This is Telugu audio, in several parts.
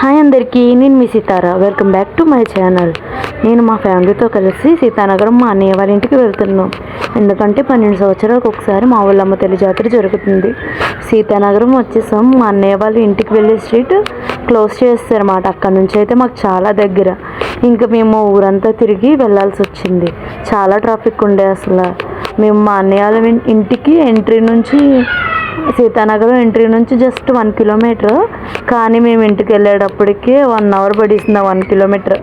హాయ్ అందరికీ, నేను మీ Sitara. Welcome back to my channel. నేను మా ఫ్యామిలీతో కలిసి సీతానగరం మా అన్నయ్య వాళ్ళ ఇంటికి వెళ్తున్నాం. ఎందుకంటే 12 సంవత్సరాలకు ఒకసారి మా ఊళ్ళమ్మ తల్లి జాతర జరుగుతుంది. సీతానగరం వచ్చేసాం. మా అన్నయ్య వాళ్ళ ఇంటికి వెళ్ళే స్ట్రీట్ క్లోజ్ చేస్తారన్నమాట. అక్కడ నుంచి అయితే మాకు చాలా దగ్గర. ఇంకా మేము ఊరంతా తిరిగి వెళ్ళాల్సి వచ్చింది. చాలా ట్రాఫిక్ ఉండే అసలు. మేము మా అన్నయ్య వాళ్ళ ఇంటికి ఎంట్రీ నుంచి సీతానగరం ఎంట్రీ నుంచి జస్ట్ 1 కిలోమీటర్, కానీ మేము ఇంటికి వెళ్ళేటప్పటికి 1 అవర్ పడిస్తుంది. 1 కిలోమీటర్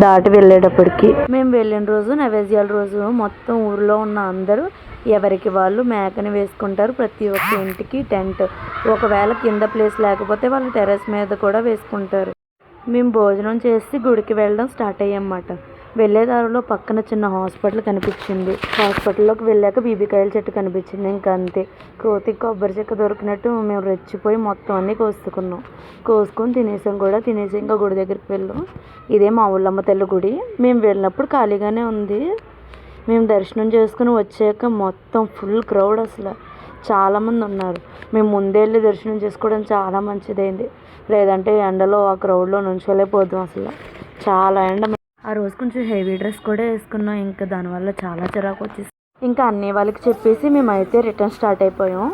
దాటి వెళ్ళేటప్పటికి. మేము వెళ్ళిన రోజు నైవేద్యాల రోజు మొత్తం ఊరిలో ఉన్న అందరూ ఎవరికి వాళ్ళు మేకని వేసుకుంటారు. ప్రతి ఒక్క ఇంటికి టెంట్, ఒకవేళ కింద ప్లేస్ లేకపోతే వాళ్ళు టెర్రస్ మీద కూడా వేసుకుంటారు. మేము భోజనం చేసి గుడికి వెళ్ళడం స్టార్ట్ అయ్యామన్నమాట. వెళ్ళే దారిలో పక్కన చిన్న హాస్పిటల్ కనిపించింది. హాస్పిటల్లోకి వెళ్ళాక బీబీకాయల చెట్టు కనిపించింది. ఇంకా అంతే, కోతికి కొబ్బరి చెక్క దొరికినట్టు మేము రెచ్చిపోయి మొత్తం అన్నీ కోసుకొని తినేసాం కూడా. తినేసి ఇంకా గుడి దగ్గరికి వెళ్ళాం. ఇదే మా ఊళ్ళమ్మ తల్లి గుడి. మేము వెళ్ళినప్పుడు ఖాళీగానే ఉంది. మేము దర్శనం చేసుకుని వచ్చాక మొత్తం ఫుల్ క్రౌడ్, అసలు చాలామంది ఉన్నారు. మేము ముందే వెళ్ళి దర్శనం చేసుకోవడం చాలా మంచిదైంది. లేదంటే ఎండలో ఆ క్రౌడ్లో నుంచోలేకపోతాం. అసలు చాలా ఎండ. ఆ రోజు కొంచెం హెవీ డ్రెస్ కూడా వేసుకున్నాం. ఇంకా దానివల్ల చాలా చిరాకు వచ్చేసి ఇంకా అన్నయ్య వాళ్ళకి చెప్పేసి మేమైతే రిటర్న్ స్టార్ట్ అయిపోయాం.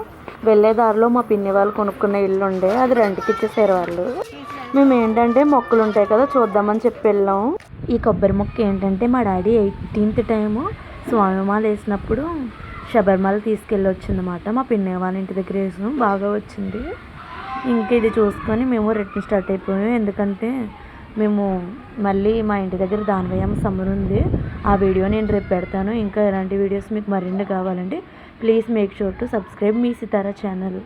వెళ్ళే దారిలో మా పిన్ని వాళ్ళు కొనుక్కున్న ఇల్లు ఉండే, అది రెంట్కి ఇచ్చేసారు వాళ్ళు. మేము ఏంటంటే మొక్కలు ఉంటాయి కదా, చూద్దామని చెప్పి వెళ్ళాం. ఈ కొబ్బరి మొక్క ఏంటంటే మా డాడీ 18th టైము స్వామిమాల వేసినప్పుడు శబరిమల తీసుకెళ్ళి వచ్చిందన్నమాట. మా పిన్ని వాళ్ళ ఇంటి దగ్గర వేసాం, బాగా వచ్చింది. ఇంకా ఇది చూసుకొని మేము రిటర్న్ స్టార్ట్ అయిపోయాం. ఎందుకంటే మేము మళ్ళీ మా ఇంటి దగ్గర దానవయ్యమ్మ సమ్మర్ ఉంది. ఆ వీడియో నేను రేపు పెడతాను. ఇంకా ఇలాంటి వీడియోస్ మీకు మరిన్ని కావాలంటే please make sure to subscribe మీ సితారా ఛానల్.